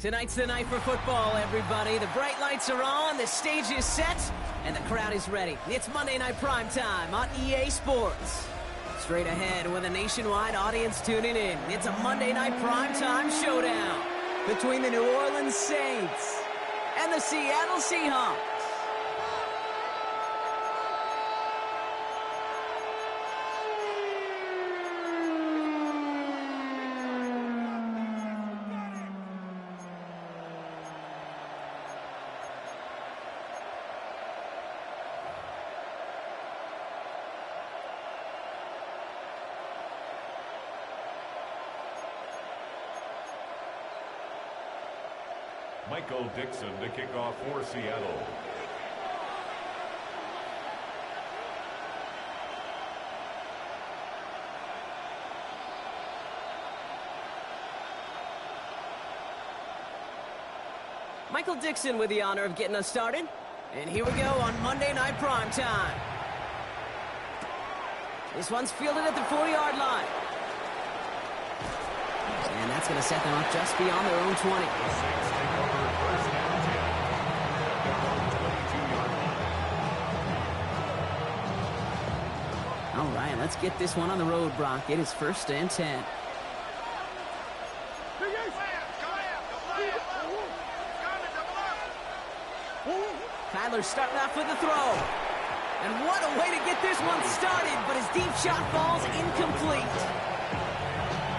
Tonight's the night for football, everybody. The bright lights are on, the stage is set, and the crowd is ready. It's Monday Night Primetime on EA Sports. Straight ahead with a nationwide audience tuning in, it's a Monday Night Primetime showdown between the New Orleans Saints and the Seattle Seahawks. Michael Dixon to kick off for Seattle. Michael Dixon with the honor of getting us started. And here we go on Monday Night Primetime. This one's fielded at the 40-yard line. And that's going to set them up just beyond their own 20. All right, let's get this one on the road, Brock. It is 1st and 10. Kyler starting off with the throw. And what a way to get this one started, but his deep shot falls incomplete.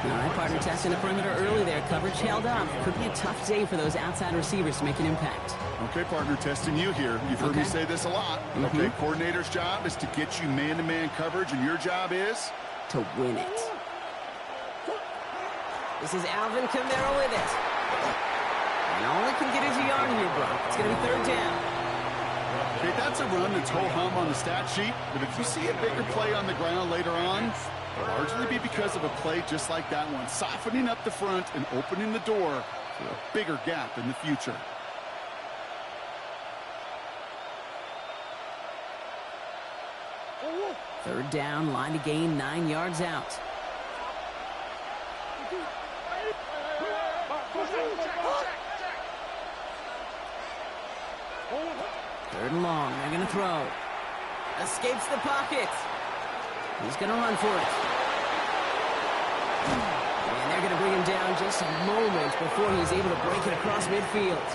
All right, partner testing the perimeter early there. Coverage held up. Could be a tough day for those outside receivers to make an impact. Okay, partner, testing you here. You've heard me say this a lot. Okay, coordinator's job is to get you man-to-man coverage, and your job is? To win it. This is Alvin Kamara with it. And all he can get is a yard here, bro. It's going to be 3rd down. Okay, that's a run that's ho-hum on the stat sheet, but if you see a bigger play on the ground later on, it'll largely be because of a play just like that one, softening up the front and opening the door for a bigger gap in the future. Third down, line to gain 9 yards out. Third and long, they're going to throw. Escapes the pocket. He's going to run for it. And they're going to bring him down just a moment before he's able to break it across midfield.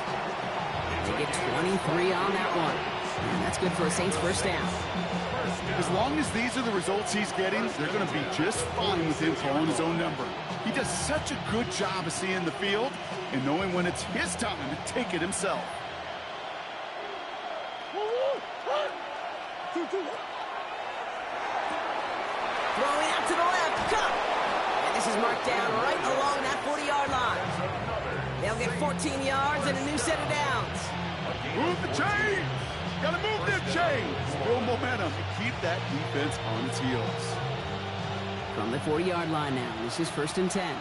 They get 23 on that one. And that's good for a Saints 1st down. As long as these are the results he's getting, they're going to be just fine with him calling his own number. He does such a good job of seeing the field and knowing when it's his time to take it himself. Throwing out to the left, cut! And this is marked down right along that 40-yard line. They'll get 14 yards and a new set of downs. Move the chains! Gotta move them chains! Build momentum and keep that defense on its heels. From the 40-yard line now, this is 1st and 10.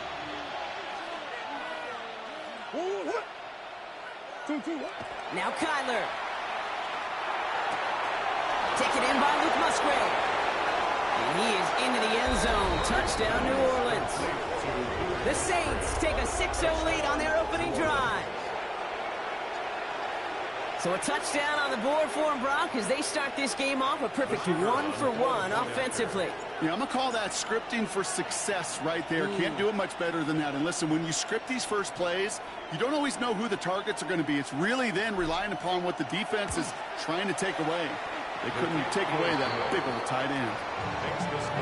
Now Kyler. Taken in by Luke Musgrave. And he is into the end zone. Touchdown, New Orleans. The Saints take a 6-0 lead on their opening drive. So a touchdown on the board for them, Brock, as they start this game off a perfect 1-for-1 offensively. Yeah, I'm going to call that scripting for success right there. Can't do it much better than that. And listen, when you script these first plays, you don't always know who the targets are going to be. It's really then relying upon what the defense is trying to take away. They couldn't take away that big old tight end.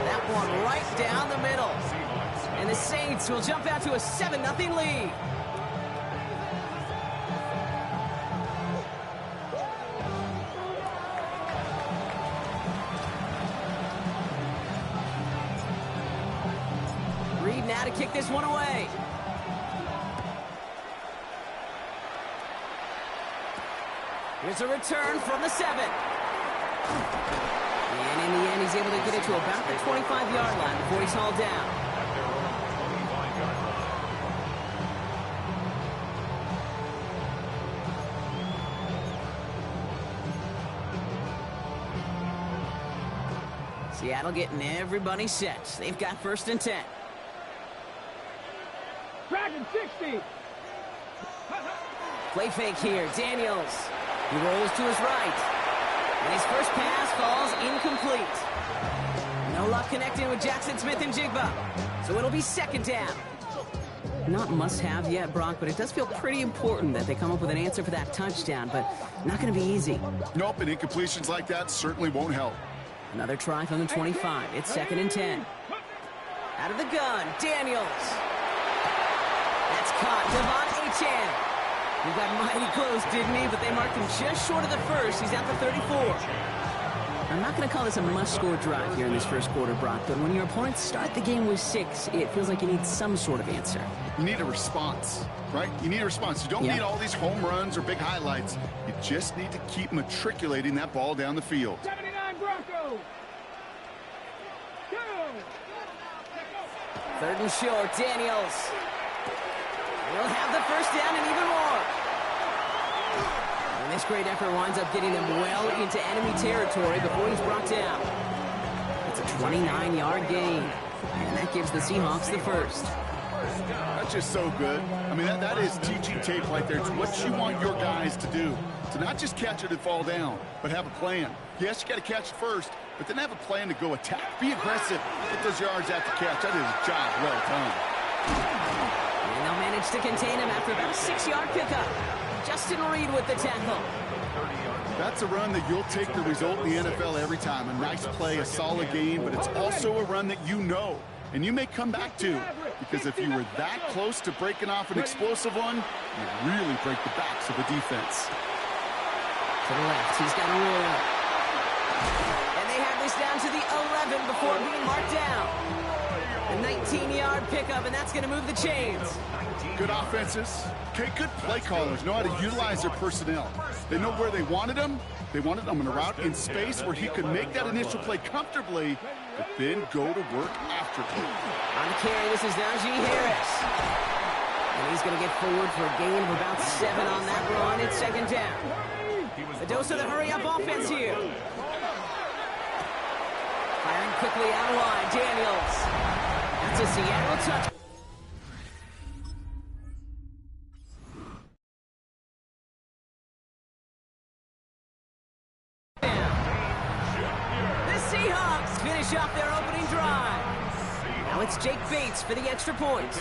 That one right down the middle. And the Saints will jump out to a 7-0 lead. Reed now to kick this one away. Here's a return from the 7. And in the end, he's able to get it to about the 25-yard line before he's hauled down. Seattle getting everybody set. They've got 1st and 10. Dragon 60. Play fake here. Daniels. He rolls to his right. And his first pass falls incomplete. No luck connecting with Jackson Smith and Jigba. So it'll be second down. Not must-have yet, Brock, but it does feel pretty important that they come up with an answer for that touchdown, but not going to be easy. Nope, and incompletions like that certainly won't help. Another try from the 25. It's second and 10. Out of the gun, Daniels. That's caught. Devon Achane. He got mighty close, didn't he? But they marked him just short of the first. He's at the 34. I'm not going to call this a must-score drive here in this first quarter, Brock, but when your opponents start the game with 6, it feels like you need some sort of answer. You need a response, right? You need a response. You don't need all these home runs or big highlights. You just need to keep matriculating that ball down the field. 79 Broncos. Go. Third and short, Daniels. He'll have the first down and even more. And this great effort winds up getting them well into enemy territory before he's brought down. It's a 29-yard gain, and that gives the Seahawks the first. That's just so good. I mean, that is teaching tape right there. It's what you want your guys to do. To not just catch it and fall down, but have a plan. Yes, you got to catch it first, but then have a plan to go attack. Be aggressive. Get those yards after catch. That is a job well done. And they'll manage to contain him after about a 6-yard pickup. Justin Reed with the tackle. That's a run that you'll take the result in the NFL every time. A nice play, a solid game, but it's also a run that you know and you may come back to, because if you were that close to breaking off an explosive one, you really break the backs of the defense. To the left, he's got a roll. And they have this down to the 11 before being marked down. A 19-yard pickup, and that's going to move the chains. Good offenses. Okay, good play callers know how to utilize their personnel. They know where they wanted them. They wanted them in a route in space where he could make that initial play comfortably, but then go to work after. On the carry, this is Najee Harris. And he's going to get forward for a gain of about 7 on that run. It's second down. A dose of the hurry-up offense here. Firing quickly out of line, Daniels. That's a Seattle touch. The Seahawks finish off their opening drive. Now it's Jake Bates for the extra point.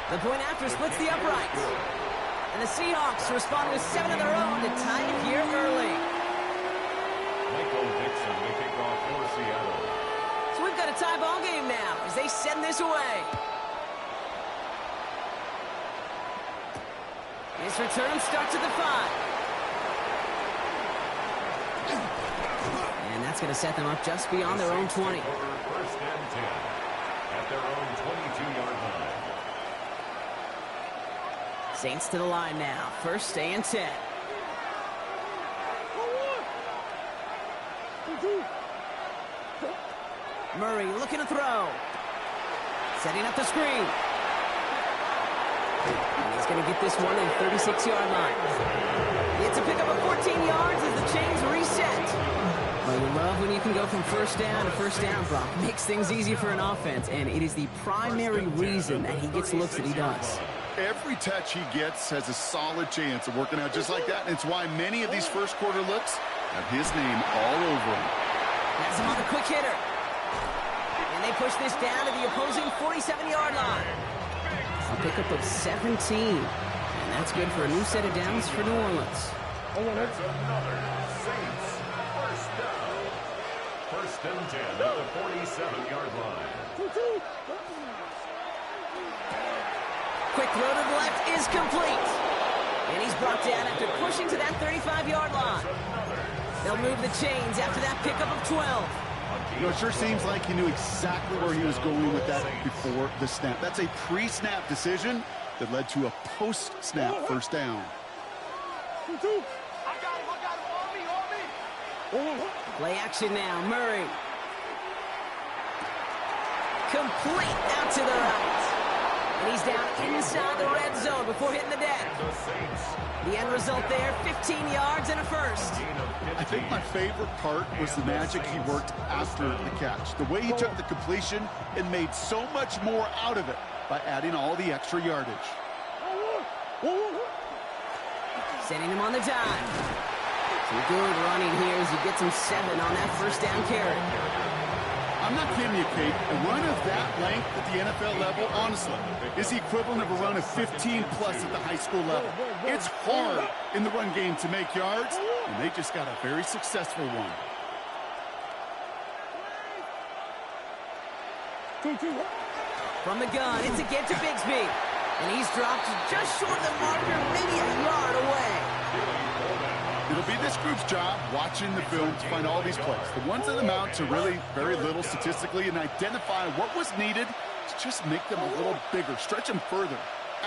The point after splits the uprights. And the Seahawks respond with 7 of their own to tie it here early. So we've got a tie ball game now as they send this away. This return starts at the 5. And that's going to set them up just beyond their own 20. First and 10 at their own 22-yard line. Saints to the line now. First and 10. Murray looking to throw. Setting up the screen. And he's going to get this one in 36-yard line. It's a pickup of 14 yards as the chains reset. Well, you love when you can go from first down to first down, Brock. Makes things easy for an offense, and it is the primary reason that he gets the looks that he does. Every touch he gets has a solid chance of working out just like that, and it's why many of these first quarter looks have his name all over them. Has him on the quick hitter. And they push this down to the opposing 47-yard line. A pickup of 17. And that's good for a new set of downs for New Orleans. That's another Saints first down. First and 10 at the 47-yard line. Quick throw to the left is complete. And he's brought down after pushing to that 35-yard line. They'll move the chains after that pickup of 12. You know, it sure seems like he knew exactly where he was going with that before the snap. That's a pre-snap decision that led to a post-snap first down. Play action now, Murray. Complete out to the right. And he's down inside the red zone before hitting the deck. The end result there, 15 yards and a first. I think my favorite part was the magic he worked after the catch. The way he took the completion and made so much more out of it by adding all the extra yardage. Sending him on the dime. Some good running here as he gets him 7 on that first down carry. I'm not kidding you, Kate. A run of that length at the NFL level, honestly, is the equivalent of a run of 15-plus at the high school level. It's hard in the run game to make yards, and they just got a very successful one. From the gun, it's again to Bigsby. And he's dropped just short of the marker, maybe a yard away. It'll be this group's job watching the film to find all these plays. The ones that amount to really very little statistically and identify what was needed to just make them a little bigger, stretch them further.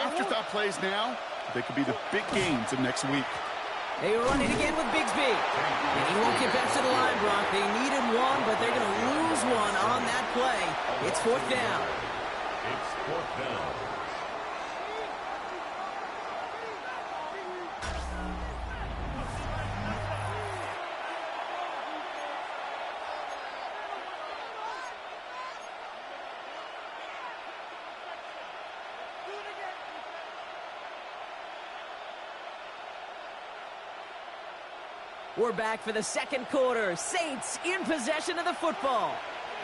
Afterthought plays now, they could be the big gains of next week. They run it again with Bigsby. And he won't get back to the line, Brock. They needed one, but they're going to lose one on that play. It's 4th down. It's 4th down. We're back for the second quarter. Saints in possession of the football.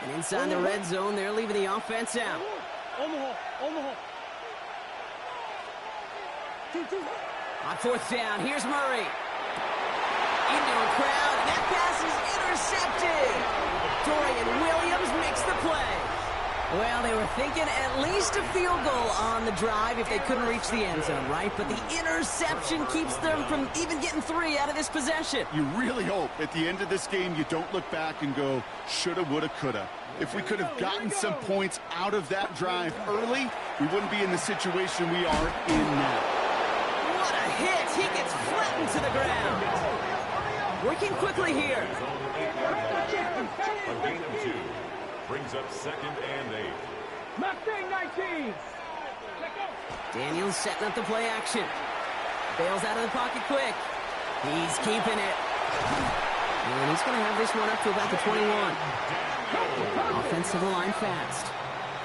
And inside the red zone, they're leaving the offense out. On 4th down, here's Murray. Into a crowd, and that pass is intercepted. Dorian Williams makes the play. Well, they were thinking at least a field goal on the drive if they couldn't reach the end zone, right? But the interception keeps them from even getting 3 out of this possession. You really hope at the end of this game you don't look back and go, shoulda, woulda, coulda. If we could have gotten some points out of that drive early, we wouldn't be in the situation we are in now. What a hit! He gets flattened to the ground. Working quickly here. A gain of 2. Brings up 2nd and 8. Mustang 19. Daniels setting up the play action. Bails out of the pocket quick. He's keeping it. And he's going to have this one up to about the 21. Offensive line fast.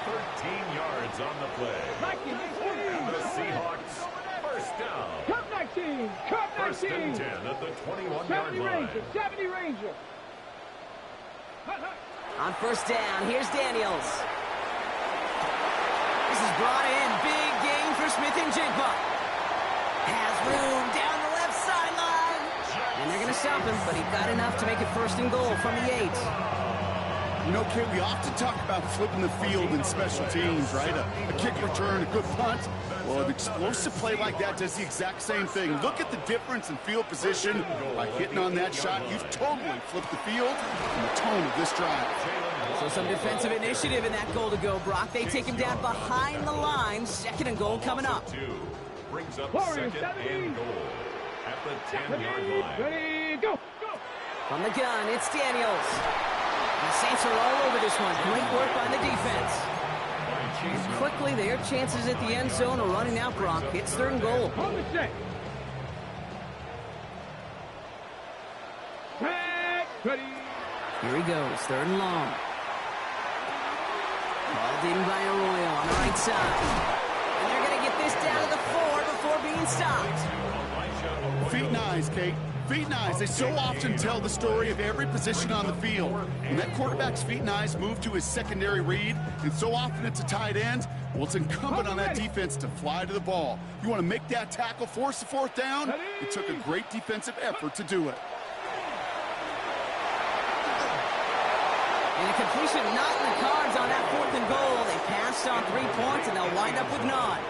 13 yards on the play. And the Seahawks, 1st down. Cup 19. Cup 19. 1st and 10 at the 21-yard line. 70 Ranger. On 1st down, here's Daniels. This is brought in. Big gain for Smith and Jigba. Has room down the left sideline. And they're going to stop him, but he got enough to make it 1st and goal from the 8. You know, Kate, we often talk about flipping the field in special teams, right? A kick return, a good punt. Well, an explosive play like that does the exact same thing. Look at the difference in field position. By hitting on that shot, you've totally flipped the field and the tone of this drive. So some defensive initiative in that goal to go, Brock. They take him down behind the line. 2nd and goal coming up. 2 brings up 2nd and goal at the 10-yard line. Ready, go. From the gun, it's Daniels. The Saints are all over this one. Great work by the defense. And quickly, their chances at the end zone are running out, Brock. It's 3rd and goal. On the set. Ready. Here he goes, 3rd and long. Balled in by Arroyo on the right side. And they're going to get this down to the 4 before being stopped. Feet and eyes, Kate. Feet and eyes. They so often tell the story of every position on the field. When that quarterback's feet and eyes move to his secondary read, and so often it's a tight end, well, it's incumbent on that defense to fly to the ball. You want to make that tackle, force the 4th down? It took a great defensive effort to do it. And a completion not in the cards on that 4th and goal. They passed on 3 points, and they'll wind up with none.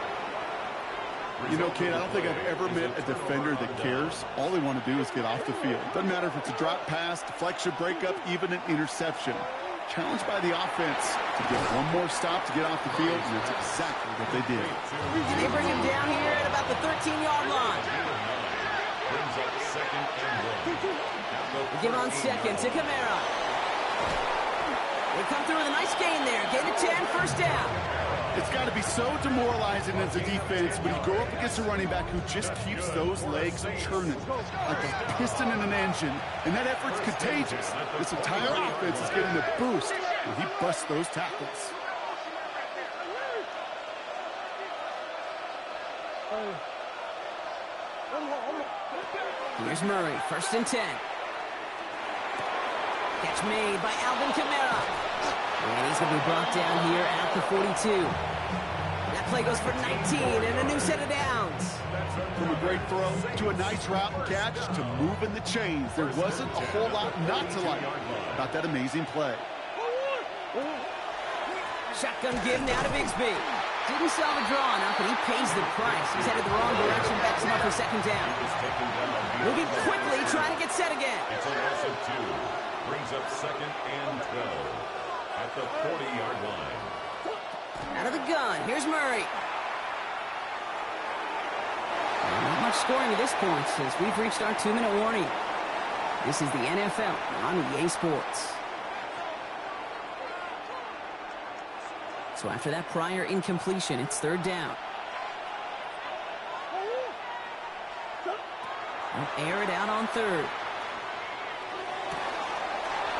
You know, Kate, I don't think I've ever met a defender that cares. All they want to do is get off the field. Doesn't matter if it's a drop pass, deflection, breakup, even an interception. Challenged by the offense to get one more stop to get off the field, and that's exactly what they did. And they bring him down here at about the 13-yard line. Brings up 2nd and 1. We give on 2nd to Kamara. They come through with a nice gain there. Gain of 10, 1st down. It's got to be so demoralizing as a defense when you go up against a running back who just keeps those legs churning like a piston in an engine, and that effort's contagious. This entire offense is getting a boost when he busts those tackles. Here's Murray, 1st and 10. Catch made by Alvin Kamara. And he's going to be brought down here at the 42. That play goes for 19 and a new set of downs. From a great throw to a nice route and catch to moving the chains. There wasn't a whole lot not to like about that amazing play. Shotgun give now to Bigsby. Didn't solve a draw enough, but he pays the price. He's headed the wrong direction, backs him up for 2nd down. Moving quickly, trying to get set again. It's a loss of 2. Brings up 2nd and 12 at the 40-yard line. Out of the gun, here's Murray. Not much scoring at this point since we've reached our 2-minute warning. This is the NFL on EA Sports. So after that prior incompletion, it's 3rd down. They'll air it out on 3rd.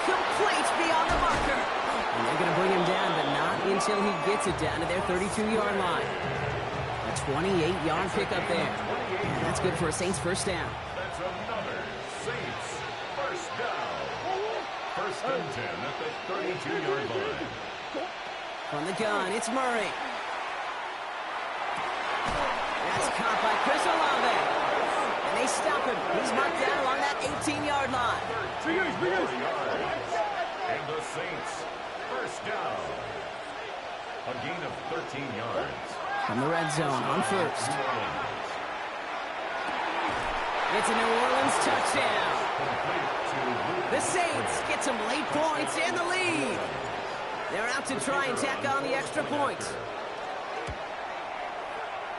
Complete beyond the marker. And they're going to bring him down, but not until he gets it down to their 32-yard line. A 28-yard pickup there. And that's good for a Saints 1st down. That's another Saints 1st down. 1st and 10 at the 32-yard line. From the gun, it's Murray. That's caught by Chris Olave. And they stop him. He's marked down along that 18-yard line. 13 yards. And the Saints 1st down. A gain of 13 yards. From the red zone on 1st. It's a New Orleans touchdown. The Saints get some late points and the lead. They're out to try and tack on the extra point.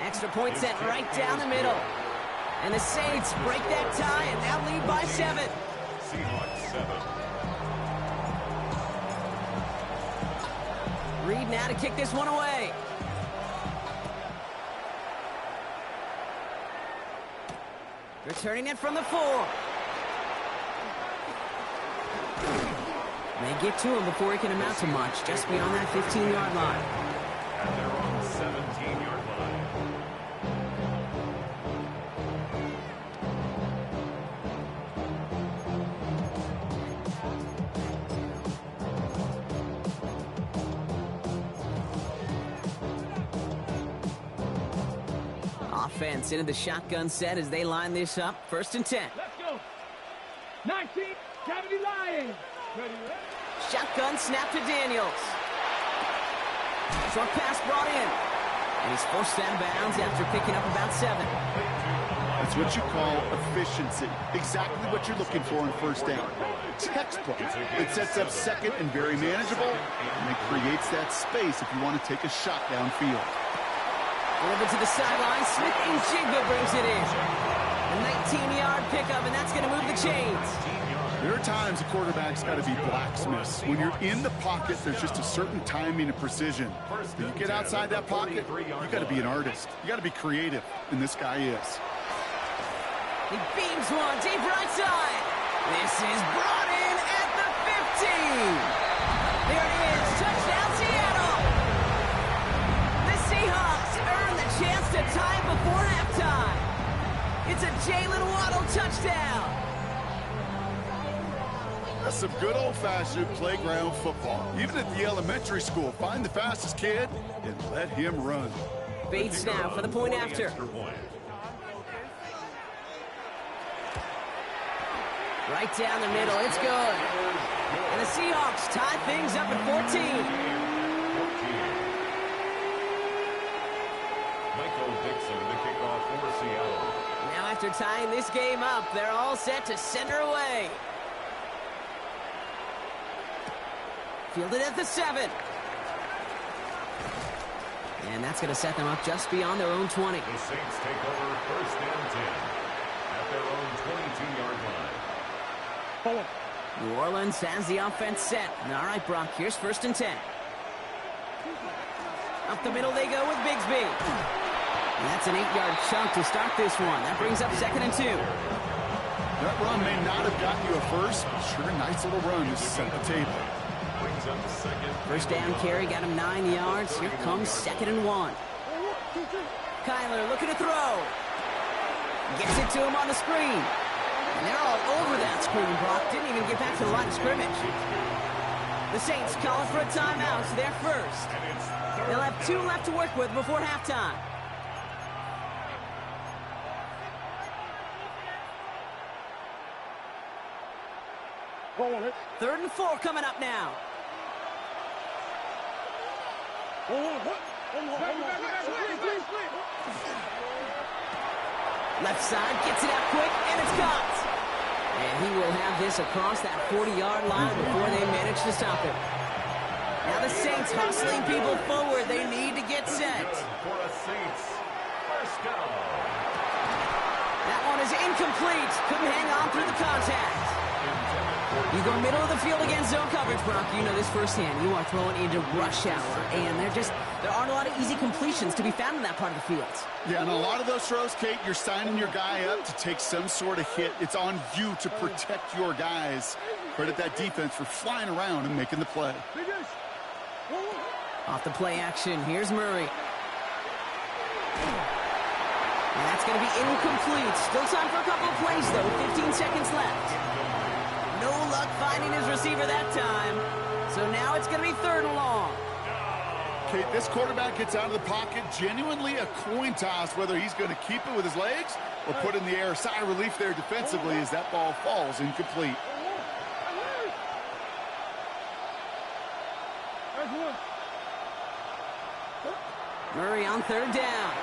Extra point set right down the middle. And the Saints break that tie and now lead by 7. Seahawks 7. Reed now to kick this one away. Returning it from the 4. They get to him before he can amount to much, just beyond that 15-yard line. And they're on the 17-yard line. Offense into the shotgun set as they line this up. 1st and 10. Let's go. 19, Cavity Lions. Ready. Shotgun snap to Daniels. Short pass brought in. And he's forced out of bounds after picking up about 7. That's what you call efficiency. Exactly what you're looking for in 1st down. Textbook. It sets up 2nd and very manageable, and it creates that space if you want to take a shot downfield. Delivered to the sideline. Smith and Jigba brings it in. A 19-yard pickup, and that's going to move the chains. There are times a quarterback's got to be blacksmiths. When you're in the pocket, there's just a certain timing and precision. When you get outside that pocket, you got to be an artist. You got to be creative, and this guy is. He beams one deep right side. This is brought in at the 15. There it is. Touchdown, Seattle. The Seahawks earn the chance to tie it before halftime. It's a Jalen Waddle touchdown. That's some good old-fashioned playground football. Even at the elementary school, find the fastest kid and let him run. Bates now for the point after. Right down the middle, it's good. And the Seahawks tie things up at 14. Michael Dixon, the kickoff for Seattle. Now after tying this game up, they're all set to send her away. Fielded at the 7. And that's going to set them up just beyond their own 20. The Saints take over 1st and 10 at their own 22-yard line. New Orleans has the offense set. All right, Brock, here's 1st and 10. Up the middle they go with Bigsby. And that's an 8-yard chunk to start this one. That brings up 2nd and 2. That run may not have gotten you a first, but sure, nice little run to set the table. Brings up 2nd. 1st down carry got him 9 yards. Here comes 2nd and 1. Kyler looking to throw. Gets it to him on the screen. And they're all over that screen, Brock. Didn't even get back to the line of scrimmage. The Saints calling for a timeout, so they're first. They'll have 2 left to work with before halftime. Third and 4 coming up now. Left side, gets it out quick, and it's caught. And he will have this across that 40-yard line before they manage to stop him. Now the Saints hustling people forward. They need to get set. For a Saints first down. That one is incomplete. Couldn't hang on through the contact. You go middle of the field against zone coverage, Brock. You know this firsthand. You are throwing into rush hour, and there aren't a lot of easy completions to be found in that part of the field. Yeah, and a lot of those throws, Kate, you're signing your guy up to take some sort of hit. It's on you to protect your guys. Credit that defense for flying around and making the play. Off the play action, here's Murray. And that's going to be incomplete. Still time for a couple of plays, though. 15 seconds left. No luck finding his receiver that time. So now it's going to be 3rd and long. Kate, this quarterback gets out of the pocket, genuinely a coin toss whether he's going to keep it with his legs or put in the air. Sigh of relief there defensively as that ball falls incomplete. Murray on 3rd down.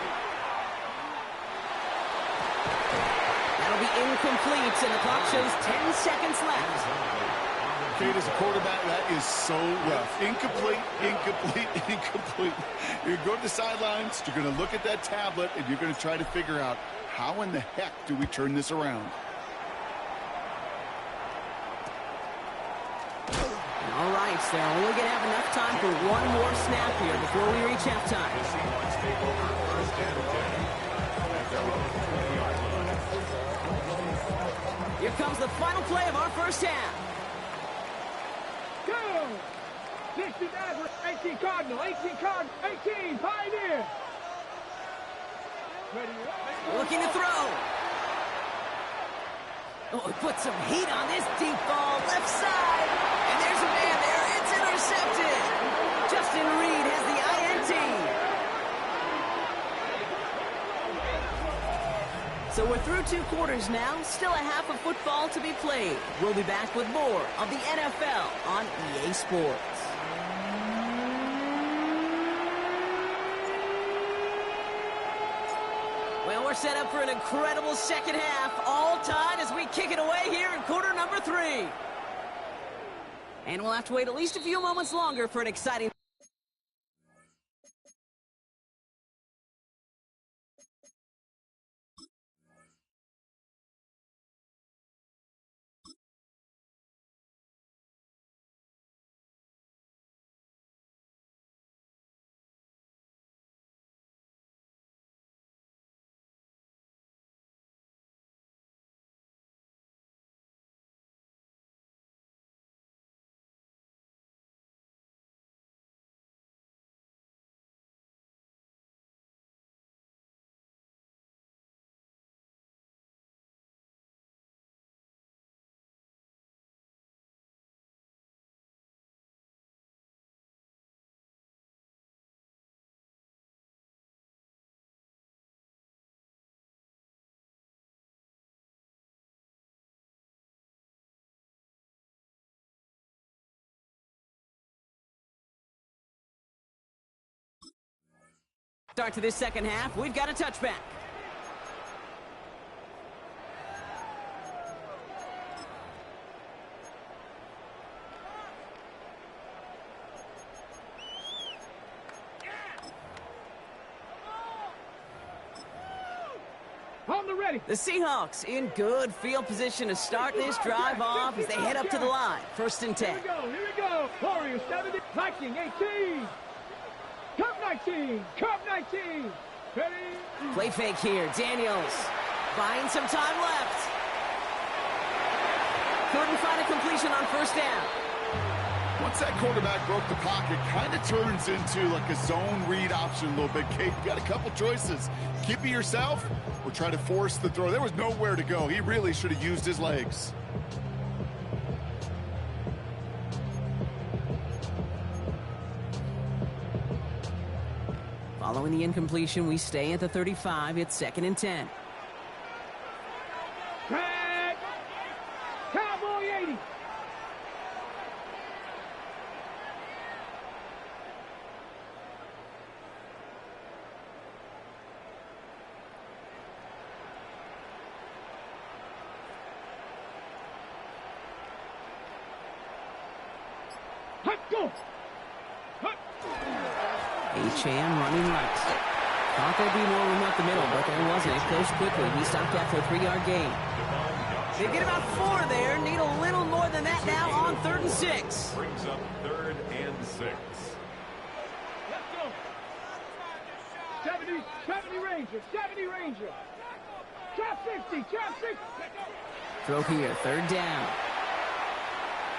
That'll be incomplete, and the clock shows 10 seconds left. Kate, as a quarterback, that is so rough. Incomplete, incomplete, incomplete. You're going to the sidelines, you're going to look at that tablet, and you're going to try to figure out how in the heck do we turn this around. All right, so they're only going to have enough time for one more snap here before we reach halftime. Here comes the final play of our first half. Go! 60 Nazareth, 18 Cardinal, 18 Cardinal, 18 Pioneer. Looking to throw. Oh, he put some heat on this deep ball, left side. And there's a man there. It's intercepted. Justin Reed has the INT. So we're through 2 quarters now. Still a half of football to be played. We'll be back with more of the NFL on EA Sports. Well, we're set up for an incredible second half. All tied as we kick it away here in quarter number 3. And we'll have to wait at least a few moments longer for an exciting... Start to this second half. We've got a touchback. On the ready. The Seahawks in good field position to start this drive off as they head up to the line. 1st and 10. Here we go. Warriors 70, Viking 18. Cup 19, Cup 19. Ready? Play fake here. Daniels buying some time left. Couldn't find a completion on 1st down. Once that quarterback broke the pocket, kind of turns into like a zone read option a little bit. Kate, you got a couple choices. Keep it yourself or try to force the throw. There was nowhere to go. He really should have used his legs. Following the incompletion, we stay at the 35. It's 2nd and 10. Tag! Cowboy 80! Hut, go! Hut! Achane running right. Thought there'd be more room up the middle, but there wasn't. It closed quickly. He stopped after a 3-yard gain. They get about 4 there. Need a little more than that now on 3rd and 6. Brings up 3rd and 6. Let's go! 70 Ranger, 70 Ranger! Trap 60, trap 60! Throw here, 3rd down.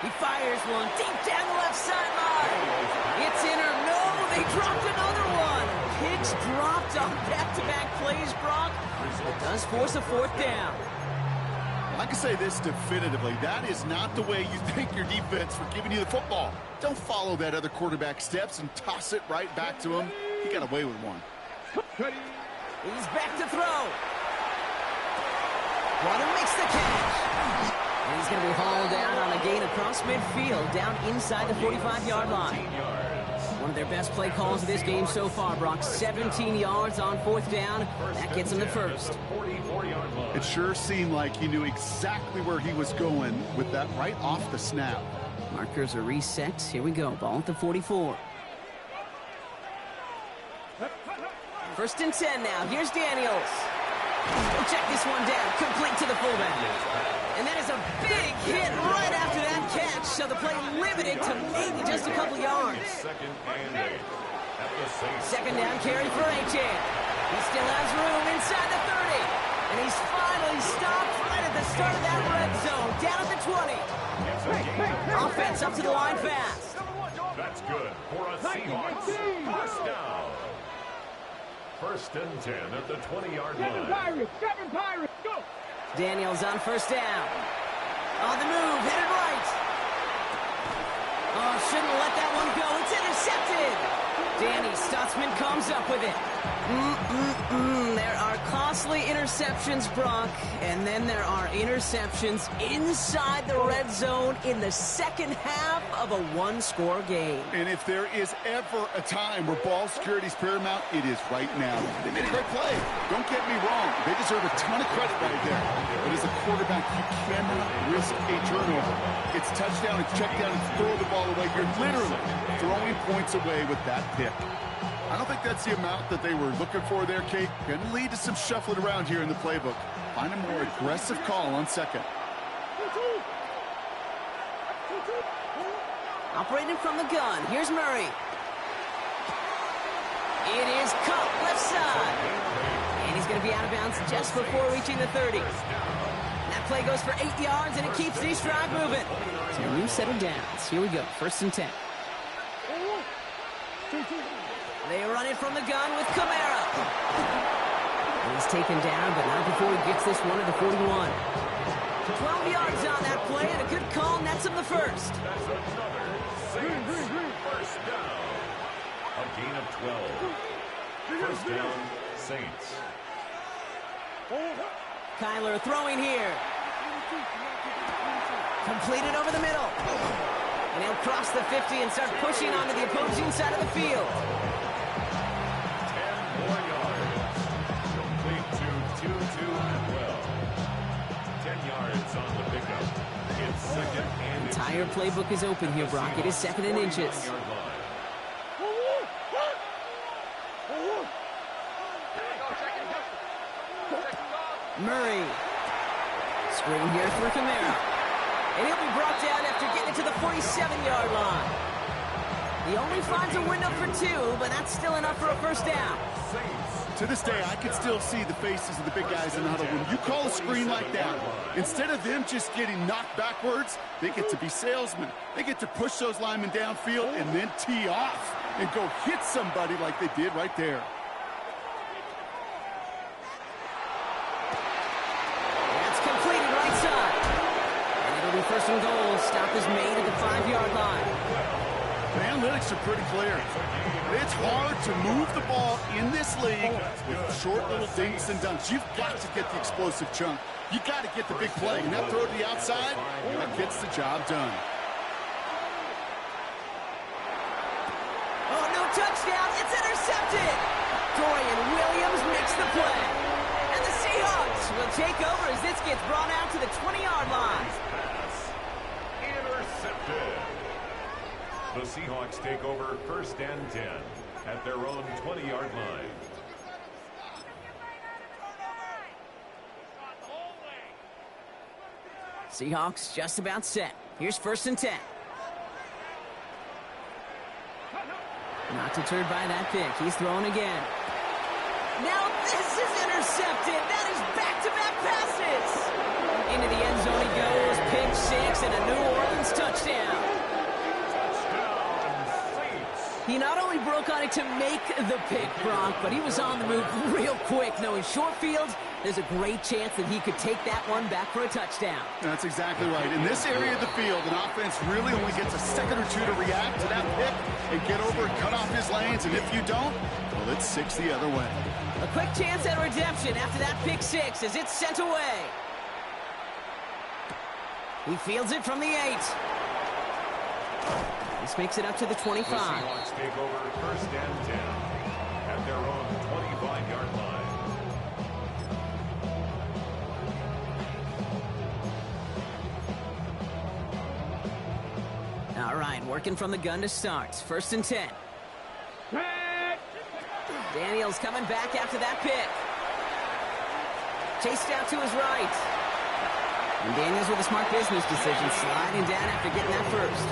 He fires one deep down the left sideline. It's in or no, they dropped another one. Picks dropped on back-to-back plays, Brock. It does force a 4th down. I can say this definitively. That is not the way you thank your defense for giving you the football. Don't follow that other quarterback's steps and toss it right back to him. He got away with one. He's back to throw. Water makes the catch. And he's going to be hauled down on a gain across midfield, down inside the 45-yard line. One of their best play calls of this game so far, Brock. 17 yards on 4th down. That gets him the first. It sure seemed like he knew exactly where he was going with that right off the snap. Markers are reset. Here we go. Ball at the 44. 1st and 10 now. Here's Daniels. We'll check this one down. Complete to the fullback. And that is a big hit right after that catch. So the play limited to maybe just a couple yards. 2nd down carry for Achane. He still has room inside the 30. And he's finally stopped right at the start of that red zone. Down at the 20. Offense up to the line fast. That's good for a Seahawks 1st down. 1st and 10 at the 20-yard line. 7 Pirates, go! Daniels on 1st down. On the move, headed right. Oh, shouldn't let that one go. It's intercepted. Danny Stutzman comes up with it. There are costly interceptions, Brock, and then there are interceptions inside the red zone in the 2nd half of a 1-score game. And if there is ever a time where ball security is paramount, it is right now. They made a great play. Don't get me wrong. They deserve a ton of credit right there. But as a quarterback, you cannot risk a turnover. It's touchdown, it's check down, it's throw the ball away. You're literally throwing points away with that pick. I don't think that's the amount that they were looking for there, Kate. Going to lead to some shuffling around here in the playbook. Find a more aggressive call on 2nd. Operating from the gun, here's Murray. It is cut left side. And he's going to be out of bounds just before reaching the 30. That play goes for 8 yards, and it keeps these drive moving. So a new set of downs. Here we go, 1st and 10. They run it from the gun with Kamara. And he's taken down, but not before he gets this one to the 41. 12 yards on that play, and a good call nets him the first. That's another Saints 1st down. A gain of 12. 1st down, Saints. Kyler throwing here. Completed over the middle. And he'll cross the 50 and start pushing onto the opposing side of the field. 10 more yards. Complete to Tutu and well. 10 yards on the pickup. It's 2nd and Entire playbook is open here, Brock. It is 2nd and inches. Murray. Screen here for Kamara. And he'll be brought down after getting it to the 47-yard line. He only finds a window for 2, but that's still enough for a 1st down. To this day, I can still see the faces of the big guys in the huddle. When you call a screen like that, instead of them just getting knocked backwards, they get to be salesmen. They get to push those linemen downfield and then tee off and go hit somebody like they did right there. That's completed right side. And it'll be first and goal. Stop is made at the 5-yard line. The analytics are pretty clear. It's hard to move the ball in this league with short little dinks and dunks. You've got to get the explosive chunk. You got to get the big play. And that throw to the outside, that gets the job done. Oh, no touchdown. It's intercepted. Dorian Williams makes the play. And the Seahawks will take over as this gets brought out to the 20-yard line. Intercepted. The Seahawks take over 1st and 10 at their own 20-yard line. Seahawks just about set. Here's 1st and 10. Not deterred by that pick. He's throwing again. Now this is intercepted. That is back-to-back passes. Into the end zone he goes. Pick 6 and a New Orleans touchdown. He not only broke on it to make the pick, Brock, but he was on the move real quick. Knowing short field, there's a great chance that he could take that one back for a touchdown. That's exactly right. In this area of the field, an offense really only gets a second or two to react to that pick and get over and cut off his lanes. And if you don't, well, it's 6 the other way. A quick chance at redemption after that pick 6 as it's sent away. He fields it from the 8. This makes it up to the 25. The Seahawks take over 1st and 10 at their own 25-yard line. All right, working from the gun to start. 1st and 10. Daniels coming back after that pick. Chased out to his right. And Daniels with a smart business decision, sliding down after getting that first.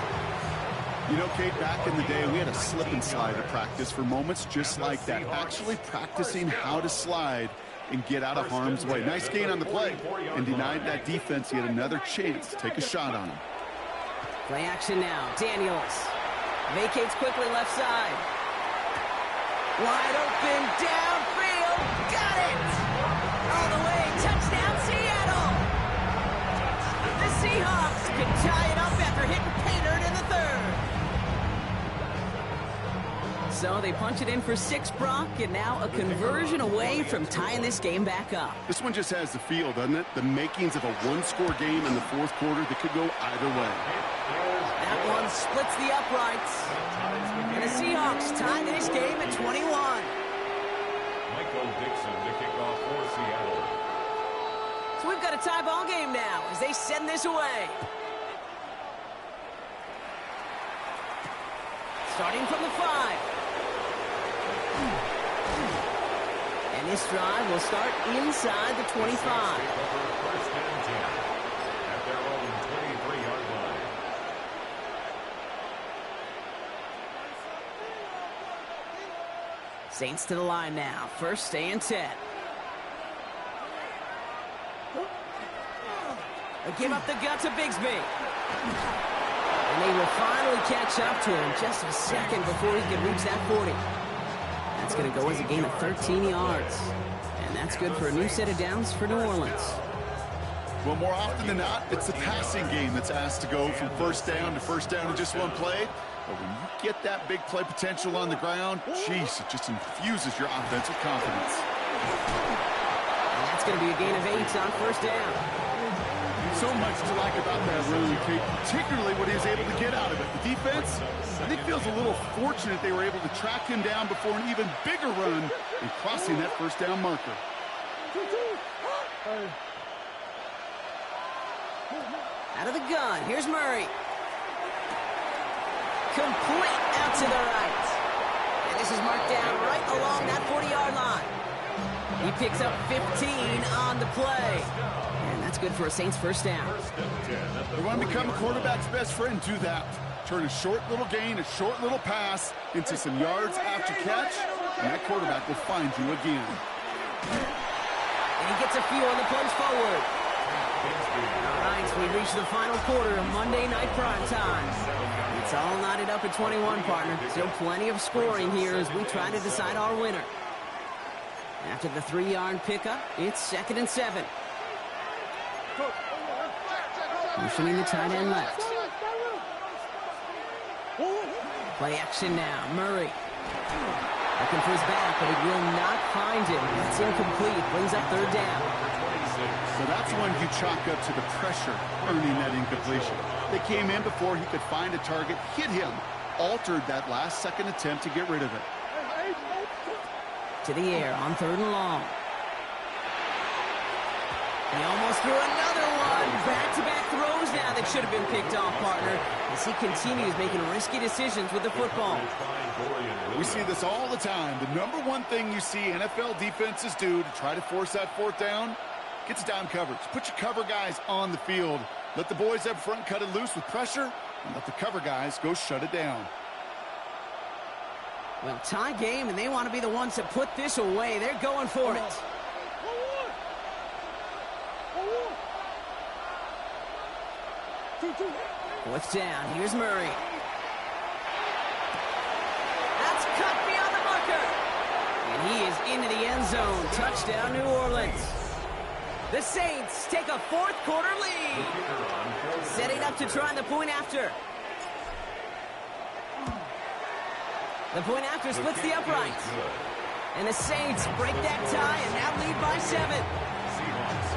You know, Kate, back in the day, we had a slip and slide at practice for moments just like that. Actually practicing how to slide and get out of harm's way. Nice gain on the play and denied that defense yet another chance to take a shot on him. Play action now. Daniels vacates quickly left side. Wide open downfield. Got it! All the way. Touchdown, Seattle! The Seahawks can tie it up after hitting Painter in the 3rd. So they punch it in for 6, Brock, and now a conversion away from tying this game back up. This one just has the feel, doesn't it? The makings of a one-score game in the 4th quarter that could go either way. That one splits the uprights. And the Seahawks tie this game at 21. Michael Dixon to kick off for Seattle. So we've got a tie ball game now as they send this away. Starting from the 5. And this drive will start inside the 25. First and 10 at their own 23-yard line. Saints to the line now. 1st and 10. They give up the gut to Bigsby. And they will finally catch up to him just a second before he can reach that 40. That's going to go as a gain of 13 yards. And that's good for a new set of downs for New Orleans. Well, more often than not, it's the passing game that's asked to go from 1st down to 1st down in just one play. But when you get that big play potential on the ground, geez, it just infuses your offensive confidence. And that's going to be a gain of 8 on 1st down. So much to like about that run, Kate, particularly what he was able to get out of it. The defense, I think, feels a little fortunate they were able to track him down before an even bigger run and crossing that 1st down marker. Out of the gun, here's Murray. Complete out to the right. And this is marked down right along that 40-yard line. He picks up 15 on the play. And that's good for a Saints 1st down. You want to become a quarterback's best friend, do that. Turn a short little gain, a short little pass into some yards after catch, and that quarterback will find you again. And he gets a few on the plunge forward. All right, so we reach the final quarter of Monday Night Prime Time. It's all knotted up at 21, partner. Still plenty of scoring here as we try to decide our winner. After the 3-yard pickup, it's 2nd and 7. Motioning the tight end left. Play action now. Murray. Looking for his back, but he will not find him. It's incomplete. Brings up 3rd down. So that's when you chalk up to the pressure earning that incompletion. They came in before he could find a target, hit him, altered that last-second attempt to get rid of it. To the air on 3rd and long. He almost threw another one. Back-to-back throws now that should have been picked off, partner, as he continues making risky decisions with the football. We see this all the time. The number one thing you see NFL defenses do to try to force that 4th down, gets down coverage. Put your cover guys on the field. Let the boys up front cut it loose with pressure, and let the cover guys go shut it down. Well, tie game, and they want to be the ones that put this away. They're going for it. Fourth down. Here's Murray. That's cut beyond the marker. And he is into the end zone. Touchdown, New Orleans. The Saints take a 4th quarter lead. Setting up to try the point after. The point after splits the uprights. And the Saints break that tie and now lead by 7. Seahawks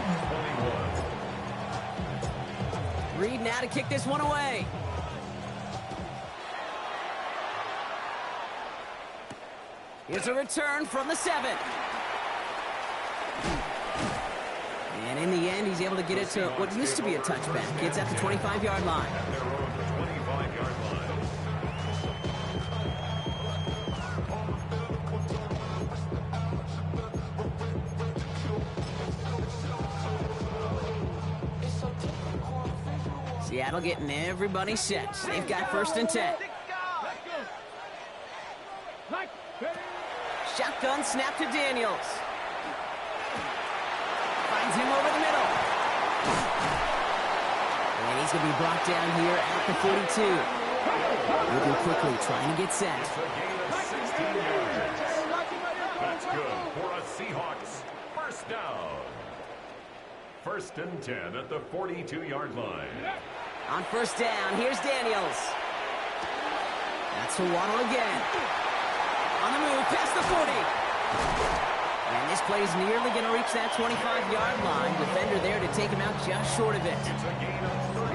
21. Reed now to kick this one away. Here's a return from the 7. And in the end, he's able to get it to what used to be a touchback. It's at the 25-yard line. Seattle getting everybody set. They've got 1st and 10. Shotgun snap to Daniels. Finds him over the middle. And he's going to be brought down here at the 42. Moving quickly, trying to get set. That's good for a Seahawks 1st down. 1st and 10 at the 42-yard line. On 1st down, here's Daniels. That's to Waddle again. On the move, past the 40. And this play is nearly going to reach that 25-yard line. Defender there to take him out just short of it.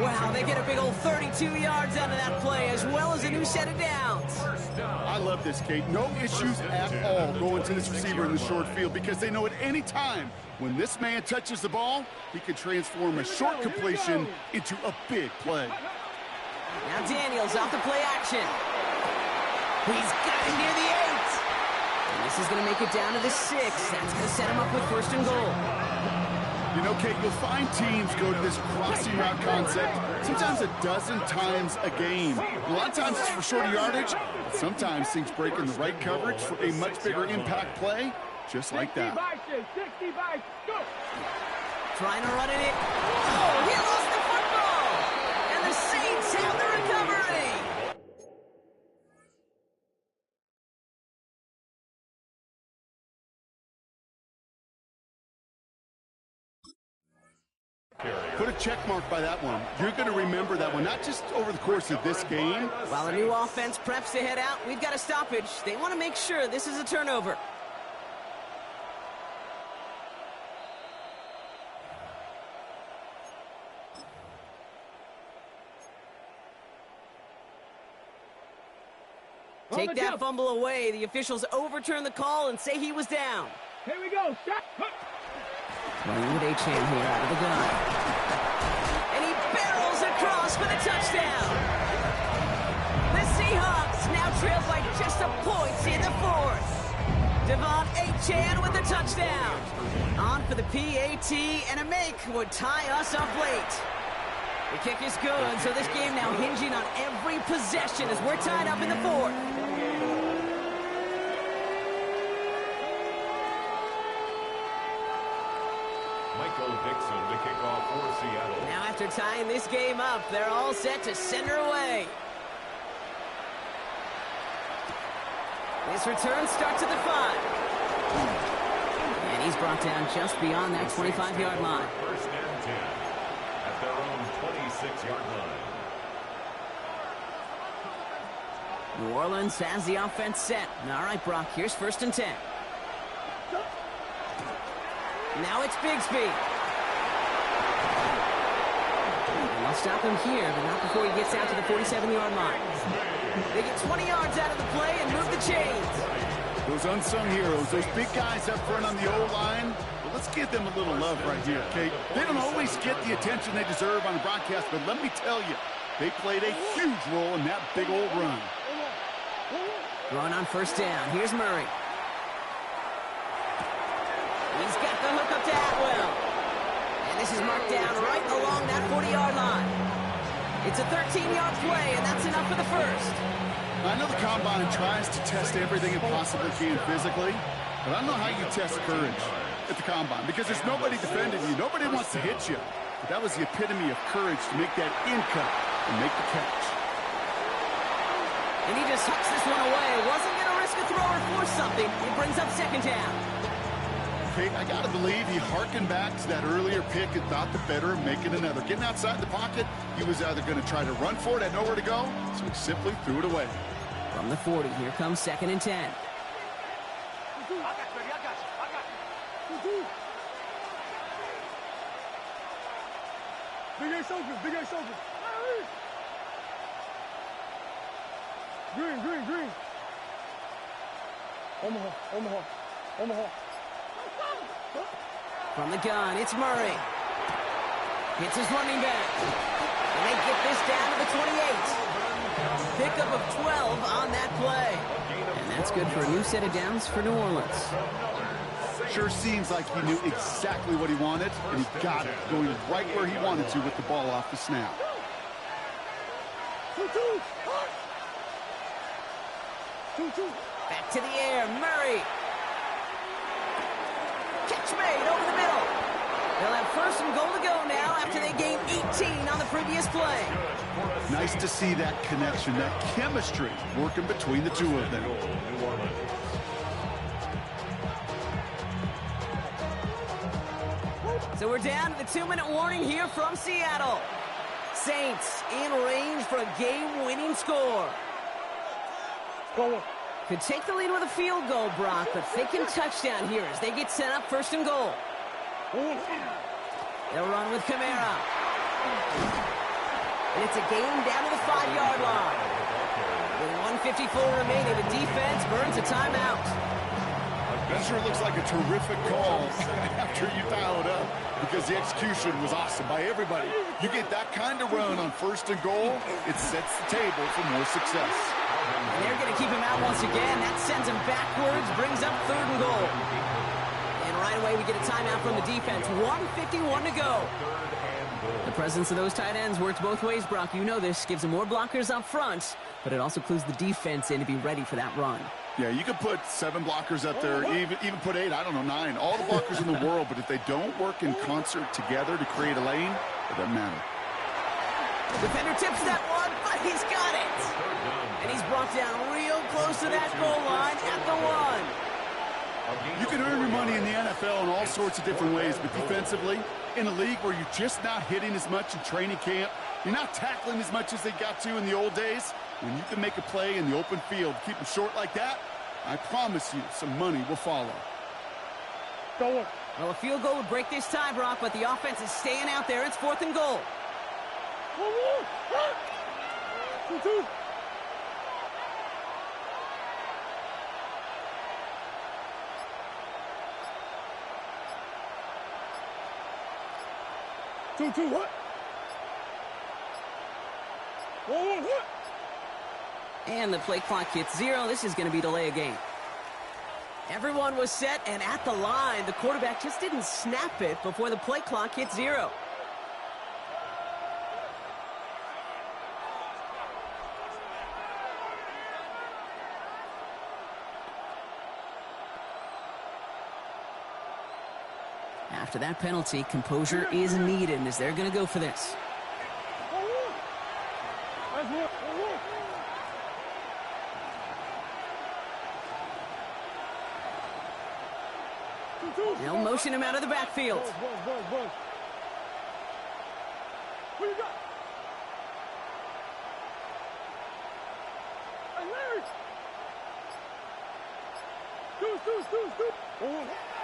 Wow, they get a big old 32 yards out of that play, as well as a new set of downs. I love this, Kate. No issues at all going to this receiver in the short field, because they know at any time when this man touches the ball, he can transform a short completion into a big play. Now Daniels off the play action. He's got it near the 8. And this is going to make it down to the 6. That's going to set him up with 1st and goal. You know, Kate, you'll find teams go to this crossing route concept sometimes a dozen times a game. A lot of times it's for shorter yardage, but sometimes things break in the right coverage for a much bigger impact play, just like that. Trying to run it in. Oh, he lost the football! And the Saints have the recovery! Put a check mark by that one. You're going to remember that one, not just over the course of this game. While the new offense preps to head out, we've got a stoppage. They want to make sure this is a turnover. Take that fumble away. The officials overturn the call and say he was down. Here we go. Shot. Playing with Achane here out of the gun. And he barrels across for the touchdown. The Seahawks now trail by just a point in the 4th. Devon Achane with the touchdown. On for the PAT, and a make would tie us up late. The kick is good, so this game now hinging on every possession as we're tied up in the 4th. Michael Dixon to kick off for Seattle. Now after tying this game up, they're all set to send her away. This return starts at the 5. And he's brought down just beyond that 25-yard line. First and 10 at their own 26-yard line. New Orleans has the offense set. All right, Brock, here's first and 10. Now it's Bigsby. And they'll stop him here, but not before he gets out to the 47-yard line. They get 20 yards out of the play and move the chains. Those unsung heroes, those big guys up front on the O-line, well, let's give them a little love right here, okay? They don't always get the attention they deserve on the broadcast, but let me tell you, they played a huge role in that big old run. Run on first down. Here's Murray. He's got the hook up to Atwell. And this is marked down right along that 40-yard line. It's a 13-yard play, and that's enough for the first. I know the Combine tries to test everything it possibly can physically, but I don't know how you test courage at the Combine because there's nobody defending you. Nobody wants to hit you. But that was the epitome of courage to make that in cut and make the catch. And he just hooks this one away. Wasn't going to risk a throw or force something. It brings up second down. Okay, I got to believe he harkened back to that earlier pick and thought the better of making another. Getting outside the pocket, he was either going to try to run for it, had nowhere to go, so he simply threw it away. From the 40, here comes second and 10. Big Ace open, Big Ace open. Green, green, green. Omaha, Omaha, Omaha. From the gun, it's Murray. Hits his running back. And they get this down to the 28. Pickup of 12 on that play. And that's good for a new set of downs for New Orleans. Sure seems like he knew exactly what he wanted, and he got it, going right where he wanted to with the ball off the snap. Back to the air, Murray. Catch made over the middle. They'll have first and goal to go now after they gained 18 on the previous play. Nice to see that connection, that chemistry working between the two of them. So we're down to the 2-minute warning here from Seattle. Saints in range for a game-winning score. Could take the lead with a field goal, Brock, but thinking touchdown here as they get set up first and goal. They'll run with Kamara. And it's a game down to the 5-yard line. With 1:54 remaining, the defense burns a timeout. That sure looks like a terrific call after you dial it up because the execution was awesome by everybody. You get that kind of run on first and goal, it sets the table for more success. And they're going to keep him out once again. That sends him backwards, brings up third and goal. And right away we get a timeout from the defense. 1:51 to go. The presence of those tight ends works both ways, Brock. You know this. Gives them more blockers up front, but it also clues the defense in to be ready for that run. Yeah, you could put 7 blockers up there, even put 8, I don't know, 9. All the blockers in the world, but if they don't work in concert together to create a lane, it doesn't matter. Defender tips that one, but he's got it. And he's brought down real close to that goal line at the 1. You can earn your money in the NFL in all sorts of different ways, but defensively, in a league where you're just not hitting as much in training camp, you're not tackling as much as they got to in the old days, when you can make a play in the open field, keep them short like that, I promise you some money will follow. Well, a field goal would break this tie, Brock, but the offense is staying out there. It's 4th and goal. What? What? And the play clock hits 0. This is going to be delay a game. Everyone was set and at the line. The quarterback just didn't snap it before the play clock hit 0. After that penalty, composure is needed as they're going to go for this. They'll motion him out of the backfield.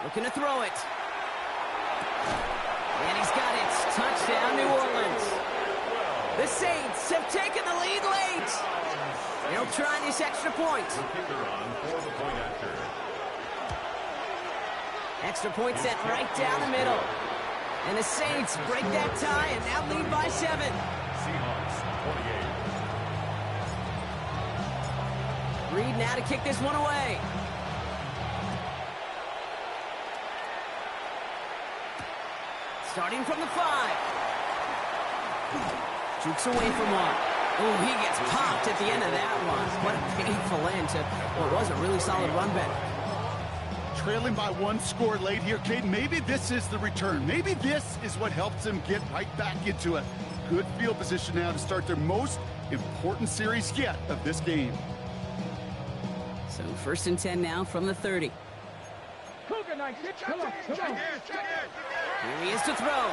Looking to throw it. And he's got it. Touchdown, New Orleans. The Saints have taken the lead late. They'll try this extra point. Extra point set right down the middle. And the Saints break that tie and now lead by 7. Seahawks 28. Reed now to kick this one away. Starting from the 5. Jukes away from one. Oh, he gets popped at the end of that one. What a painful end to what was a really solid run back. Trailing by 1 score late here, Kate. Maybe this is the return. Maybe this is what helps them get right back into it. Good field position now to start their most important series yet of this game. So 1st and 10 now from the 30. Come on. Here he is to throw.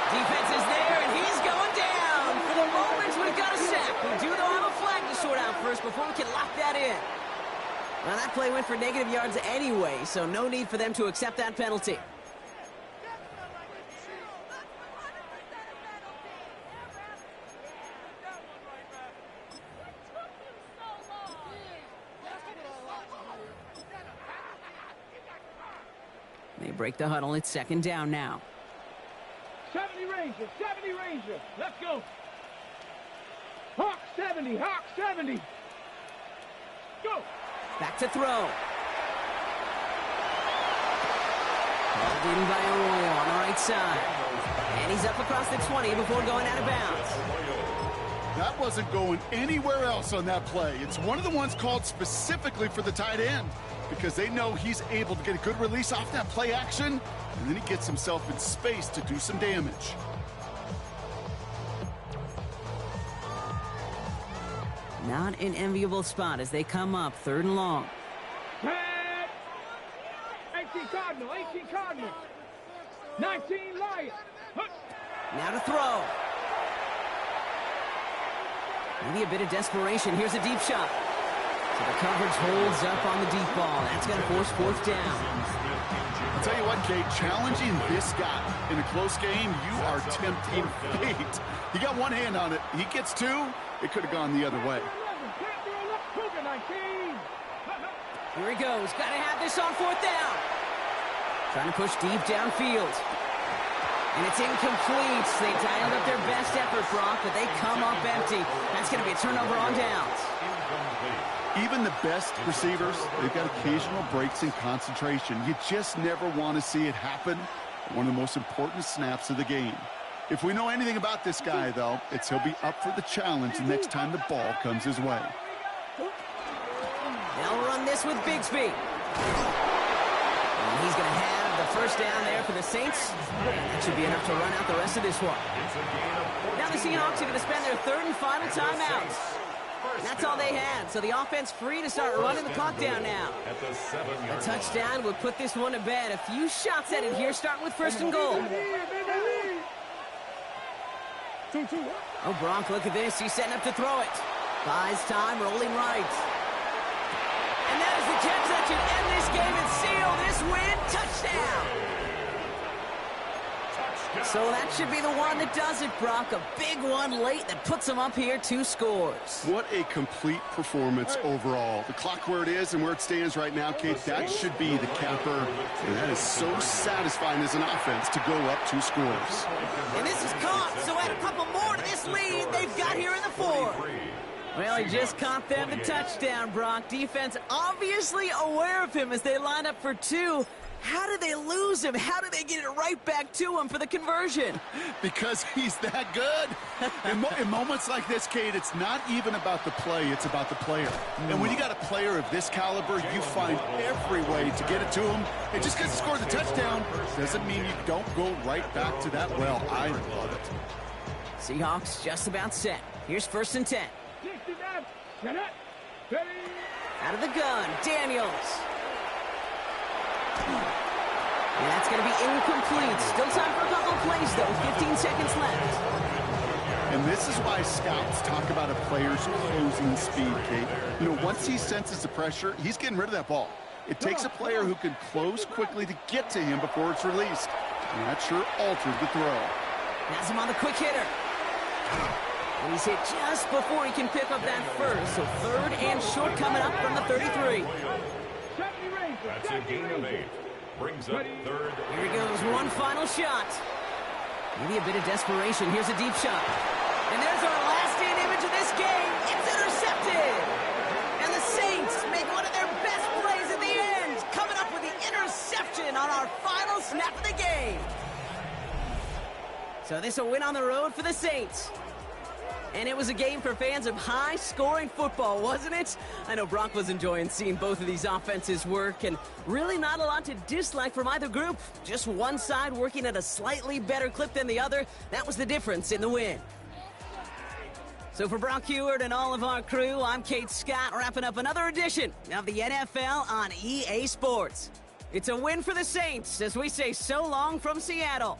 Defense is there, and he's going down. For the moment, we've got a sack. We do, though, have a flag to sort out first before we can lock that in. Well, that play went for negative yards anyway, so no need for them to accept that penalty. They break the huddle. It's 2nd down now. 70 Ranger. Let's go. Hawk 70. Go. Back to throw. Called in by Arroyo on the right side. And he's up across the 20 before going out of bounds. That wasn't going anywhere else on that play. It's one of the ones called specifically for the tight end because they know he's able to get a good release off that play action, and then he gets himself in space to do some damage. Not an enviable spot as they come up 3rd and long. 18 Cardinal. 19 Lion. Now to throw. Maybe a bit of desperation. Here's a deep shot. So the coverage holds up on the deep ball. That's going to force 4th down. I'll tell you what, Kate, challenging this guy in a close game, you are tempting fate. He got one hand on it. He gets 2. It could have gone the other way. Here he goes. Got to have this on 4th down. Trying to push deep downfield. And it's incomplete. They dialed up their best effort, Brock, but they come up empty. That's going to be a turnover on downs. Even the best receivers, they've got occasional breaks in concentration. You just never want to see it happen. One of the most important snaps of the game. If we know anything about this guy, though, it's he'll be up for the challenge the next time the ball comes his way. They'll run this with Bigsby. And he's going to have the 1st down there for the Saints. And that should be enough to run out the rest of this one. Now the Seahawks are going to spend their 3rd and final timeouts. And that's all they had. So the offense free to start running the clock down now. A touchdown would put this one to bed. A few shots at it here, starting with 1st and goal. Oh, Brock, look at this. He's setting up to throw it. Buys time, rolling right. And that is the catch that should end this game and seal this win. Touchdown! So that should be the one that does it, Brock. A big one late that puts them up here 2 scores. What a complete performance overall. The clock where it is and where it stands right now, Kate, that should be the capper. And that is so satisfying as an offense to go up 2 scores. And this is caught, so add a couple more to this lead they've got here in the 4th. Well, he just caught them the touchdown, Brock. Defense obviously aware of him as they line up for 2. How did they lose him? How did they get it right back to him for the conversion? Because he's that good. In moments like this, Kate, it's not even about the play, it's about the player. And when you got a player of this caliber, you find every way to get it to him. And just because he scored the touchdown doesn't mean you don't go right back to that well. I love it. Seahawks just about set. Here's 1st and 10. Out of the gun, Daniels. And that's going to be incomplete. Still time for a couple of plays, though. 15 seconds left. And this is why scouts talk about a player's closing speed, Kate. You know, once he senses the pressure, he's getting rid of that ball. It takes a player who can close quickly to get to him before it's released. And that sure altered the throw. Has him on the quick hitter. And he's hit just before he can pick up that first. So 3rd and short coming up from the 33. That's a gain of 8. Brings up 3rd. Here he goes, one final shot. Maybe a bit of desperation. Here's a deep shot. And there's our last-in image of this game. It's intercepted. And the Saints make one of their best plays at the end, coming up with the interception on our final snap of the game. So this a win on the road for the Saints. And it was a game for fans of high-scoring football, wasn't it? I know Brock was enjoying seeing both of these offenses work, and really not a lot to dislike from either group. Just one side working at a slightly better clip than the other. That was the difference in the win. So for Brock Heward and all of our crew, I'm Kate Scott, wrapping up another edition of the NFL on EA Sports. It's a win for the Saints as we say so long from Seattle.